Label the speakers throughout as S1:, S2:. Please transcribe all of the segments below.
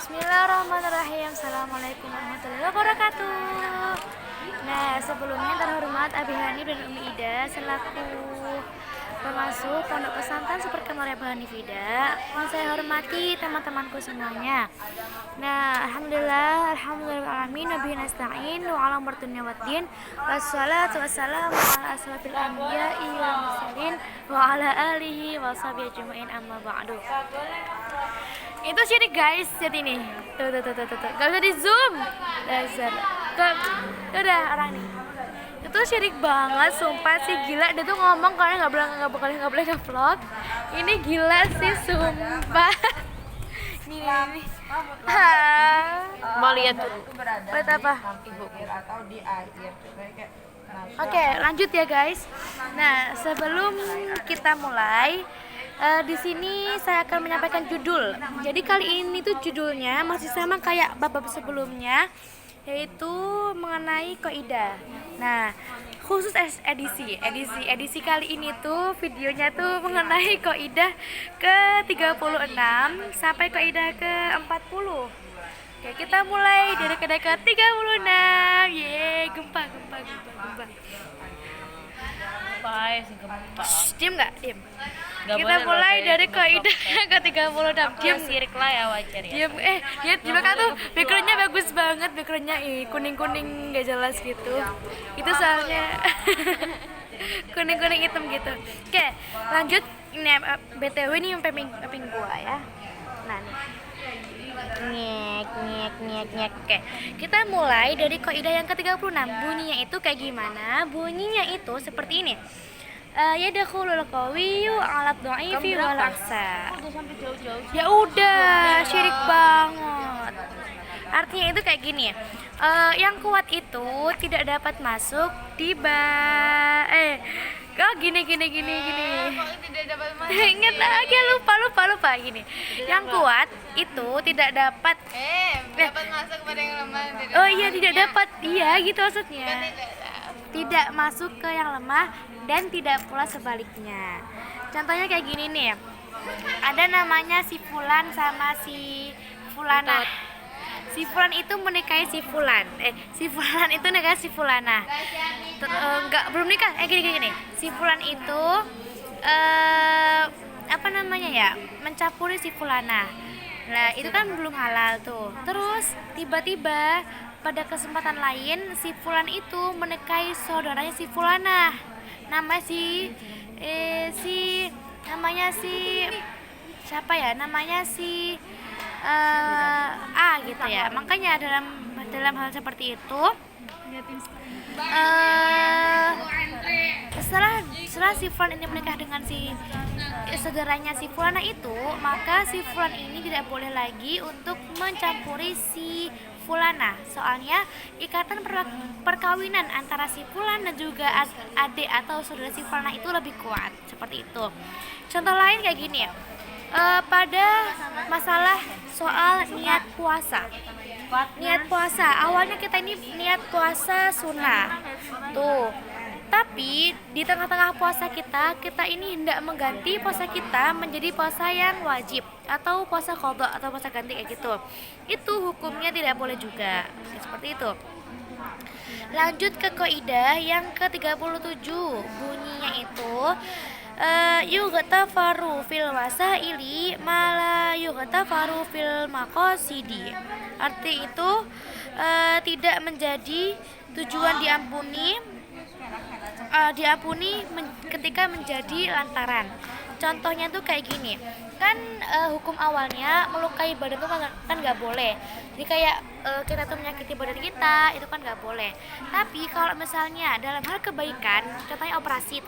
S1: Bismillahirrahmanirrahim. Assalamualaikum warahmatullahi wabarakatuh. Nah, sebelumnya terhormat Abi Hanif dan Umi Ida selaku pengasuh Pondok Pesantren Super Kamaria Hanifida, yang saya hormati teman-temanku semuanya. Nah, alhamdulillahirrahmanirrahim. Nabi nasta'in wa ala martunya waddin. Wassalatu wassalamu ala asrafil anbiya'i wal mursalin wa ala alihi wa sahbihi ajma'in, amma ba'du. Itu syirik guys, lihat ini. Tuh. Gak bisa di zoom. Dasar. Udah orang nih. Itu syirik banget, sumpah sih, gila. Dia tuh ngomong karena nggak boleh ngevlog. Ini gila sih, sumpah. Nih.
S2: Mau lihat dulu.
S1: Lihat apa? Oke, lanjut ya guys. Nah, sebelum kita mulai, di sini saya akan menyampaikan judul. Jadi kali ini tuh judulnya masih sama kayak bab sebelumnya, yaitu mengenai kaidah. Nah, khusus edisi kali ini tuh videonya tuh mengenai kaidah ke-36 sampai kaidah ke-40. Oke, kita mulai dari kaidah ke-36. Gempa. Diam nggak? Diam. Kita mulai dari kaidah yang ke-36. Diam,
S2: sirik lah ya, wajar ya.
S1: diam. Lihat di belakang tuh backgroundnya bagus banget, backgroundnya kuning nggak jelas gitu. Itu soalnya kuning hitam gitu. Oke, lanjut. Ini BTW ini ping gua ya. Nah nih, nyek. Oke, kita mulai dari kaidah yang ke-36. Bunyinya itu kayak gimana? Bunyinya itu seperti ini. Yadkhulul qawiyyu 'ala dha'ifi wal aksa.
S2: Udah sampai jauh-jauh.
S1: Ya udah, syirik banget. Artinya itu kayak gini. Yang kuat itu tidak dapat masuk di gini.
S2: Kalau tidak dapat masuk.
S1: Ingat lagi, lupa gini. Yang kuat itu tidak dapat
S2: Dapat masuk kepada yang lemah.
S1: Oh iya, tidak dapat. Iya, gitu maksudnya. Tidak masuk ke yang lemah dan tidak pula sebaliknya. Contohnya kayak gini nih. Ada namanya si Fulan sama si Fulana. Si Fulan itu menikahi si Fulan. Si Fulan itu nikahi si Fulana. Belum nikah. Gini. Si Fulan itu mencampuri si Fulana. Nah, itu kan belum halal tuh. Terus tiba-tiba pada kesempatan lain si Fulan itu menikahi saudaranya si Fulana. Namanya A gitu ya. Makanya dalam hal seperti itu, setelah si Fulan ini menikah dengan si saudaranya si Fulana itu, maka si Fulan ini tidak boleh lagi untuk mencampuri si Fulana. Soalnya ikatan perkawinan antara si Fulan dan juga adik atau saudara si Fulana itu lebih kuat. Seperti itu. Contoh lain kayak gini ya. Pada masalah soal niat puasa. Niat puasa, awalnya kita ini niat puasa sunnah. Tuh. Tapi di tengah-tengah puasa kita ini hendak mengganti puasa kita menjadi puasa yang wajib atau puasa qadha atau puasa ganti kayak gitu. Itu hukumnya tidak boleh juga. Seperti itu. Lanjut ke kaidah yang ke-37. Bunyinya itu yughtafaru fil wasaili mala yughtafaru fil maqasidi. Arti itu tidak menjadi tujuan diampuni ketika menjadi lantaran. Contohnya tuh kayak gini. Kan hukum awalnya melukai badan tuh kan nggak boleh. Jadi kayak kita tuh menyakiti badan kita, itu kan nggak boleh. Tapi kalau misalnya dalam hal kebaikan, contohnya operasi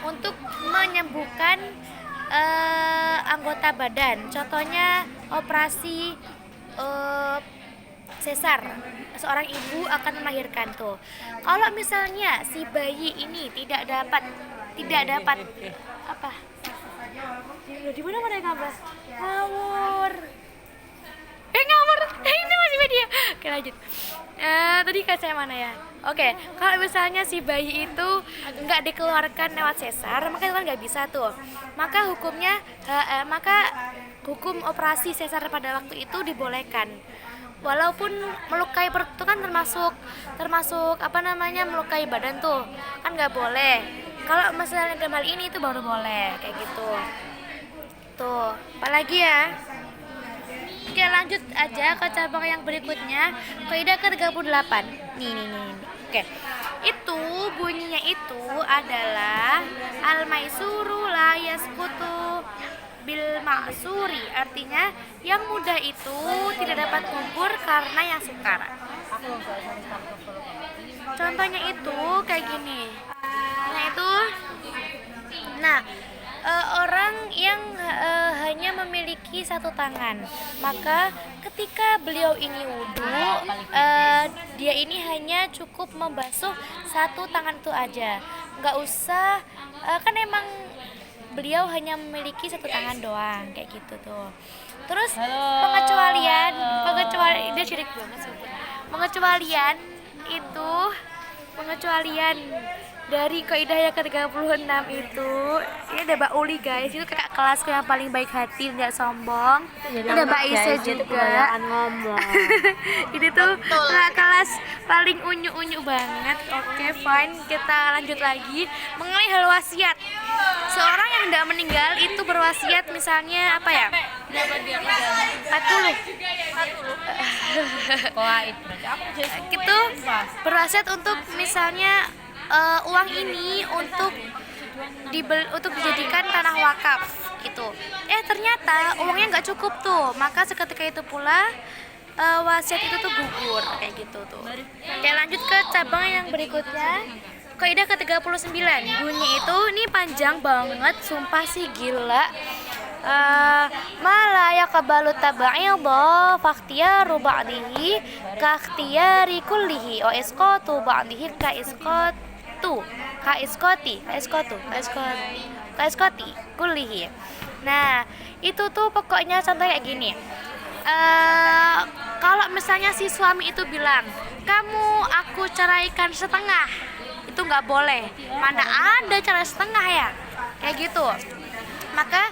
S1: untuk menyembuhkan anggota badan. Contohnya operasi sesar, seorang ibu akan melahirkan tuh. Kalau misalnya si bayi ini tidak dapat apa? Di mana yang ngabas? Ngawur. Ini masih media. Oke, lanjut. Tadi saya mana ya? Oke, kalau misalnya si bayi itu nggak dikeluarkan lewat sesar, maka itu kan nggak bisa tuh. Maka hukumnya hukum operasi sesar pada waktu itu dibolehkan. Walaupun melukai perut itu kan termasuk apa namanya, melukai badan tuh kan nggak boleh. Kalau masalah dalam hal ini itu baru boleh kayak gitu. Tuh, apalagi ya? Oke, lanjut aja ke cabang yang berikutnya, kaidah ke-38. Nih. Oke. Itu bunyinya itu adalah al-maisuru la yasqutu bil ma'suri, artinya yang mudah itu tidak dapat gugur karena yang sukar. Contohnya itu kayak gini. Orang yang hanya memiliki satu tangan, maka ketika beliau ini wudhu, dia ini hanya cukup membasuh satu tangan itu aja, nggak usah, kan emang beliau hanya memiliki satu tangan doang kayak gitu tuh. Terus pengecualian dia syirik banget sumpah. Pengecualian dari kaidah yang ke-36 itu, ini ada Mbak Uli guys, itu kakak kelasku yang paling baik hati, nggak sombong. Ada Mbak Isa juga. Ini tuh kakak kelas paling unyu-unyu banget. Oke, fine, kita lanjut lagi mengenai hal wasiat. Seorang yang tidak meninggal itu berwasiat, misalnya apa ya? 40. Itu berwasiat untuk misalnya uang ini untuk dijadikan tanah wakaf gitu. Ternyata uangnya nggak cukup tuh, maka seketika itu pula wasiat itu tuh gugur kayak gitu tuh. Oke, lanjut ke cabang yang berikutnya, kaidah ke-39. Bunyi itu ini panjang banget, sumpah sih gila. Mala yaqbalu taba'idah faqtiyaru ba'dihi ka ikhtiyari kullihi wa isqatu ba'dihi ka isqati kullihi. Nah, itu tuh pokoknya contoh kayak gini. Kalau misalnya si suami itu bilang, "Kamu aku ceraikan setengah." Itu nggak boleh. Mana ada cerai setengah ya? Kayak gitu. Maka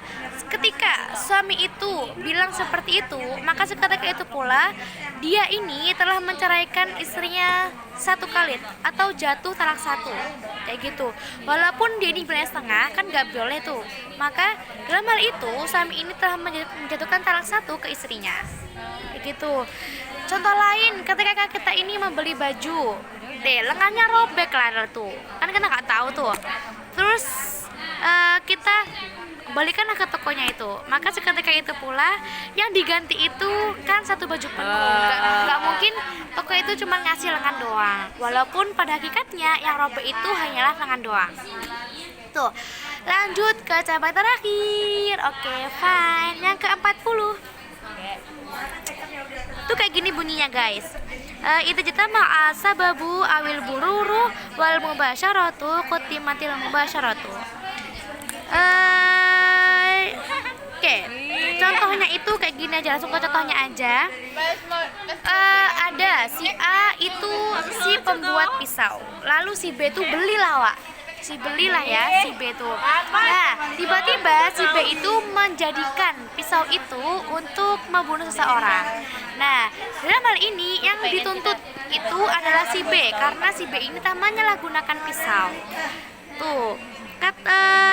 S1: ketika suami itu bilang seperti itu, maka seketika itu pula dia ini telah menceraikan istrinya satu kali atau jatuh talak satu kayak gitu. Walaupun dia ini bilang setengah, kan nggak boleh tuh. Maka dalam hal itu suami ini telah menjatuhkan talak satu ke istrinya kayak gitu. Contoh lain, ketika kita ini membeli baju, lengannya robek lah tuh, kan kita nggak tahu tuh. Terus kita balikanlah ke tokonya itu, maka seketika itu pula yang diganti itu kan satu baju penuh. Gak mungkin toko itu cuma ngasih lengan doang, walaupun pada hakikatnya yang robek itu hanyalah lengan doang. Tuh, lanjut ke cabang terakhir. Oke, fine, yang ke-40 tuh kayak gini bunyinya guys. Itu jitama sababu awil bururu wal mubasyaratu qutimatil mubasyaratu. Oke, contohnya itu kayak gini aja, langsung ke contohnya aja. Ada si A itu si pembuat pisau, lalu si B itu belilah si B itu. Nah, tiba-tiba si B itu menjadikan pisau itu untuk membunuh seseorang. Nah, dalam hal ini yang dituntut itu adalah si B, karena si B ini telah menyalahgunakan pisau. Tuh,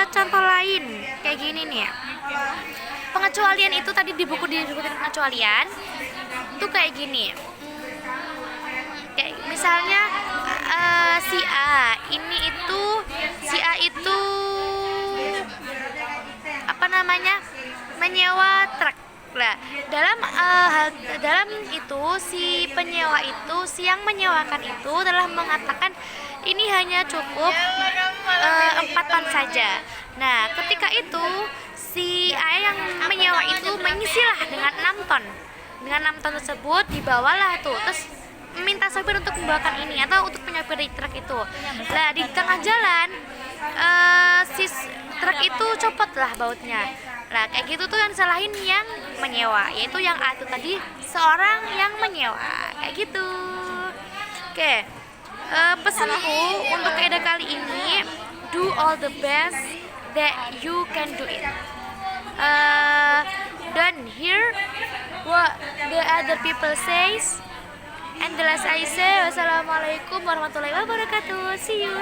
S1: contoh lain kayak gini nih ya. Pengecualian itu tadi di buku disebutkan pengecualian itu kayak gini. Kayak misalnya si A itu apa namanya, menyewa truk. Nah, dalam itu si penyewa itu, si yang menyewakan itu telah mengatakan ini hanya cukup 4 ton saja. Nah, ketika itu si A yang menyewa itu mengisilah dengan 6 ton. Dengan 6 ton tersebut dibawalah tuh, terus minta sopir untuk membawakan ini atau untuk penyopir di truk itu. Nah, di tengah jalan si truk itu copotlah bautnya. Nah, kayak gitu tuh yang disalahin yang menyewa, yaitu yang A itu tadi, seorang yang menyewa kayak gitu. Oke, pesanku untuk kaidah kali ini, do all the best that you can do it. don't hear what the other people says. And the last I say, wassalamualaikum warahmatullahi wabarakatuh. See you.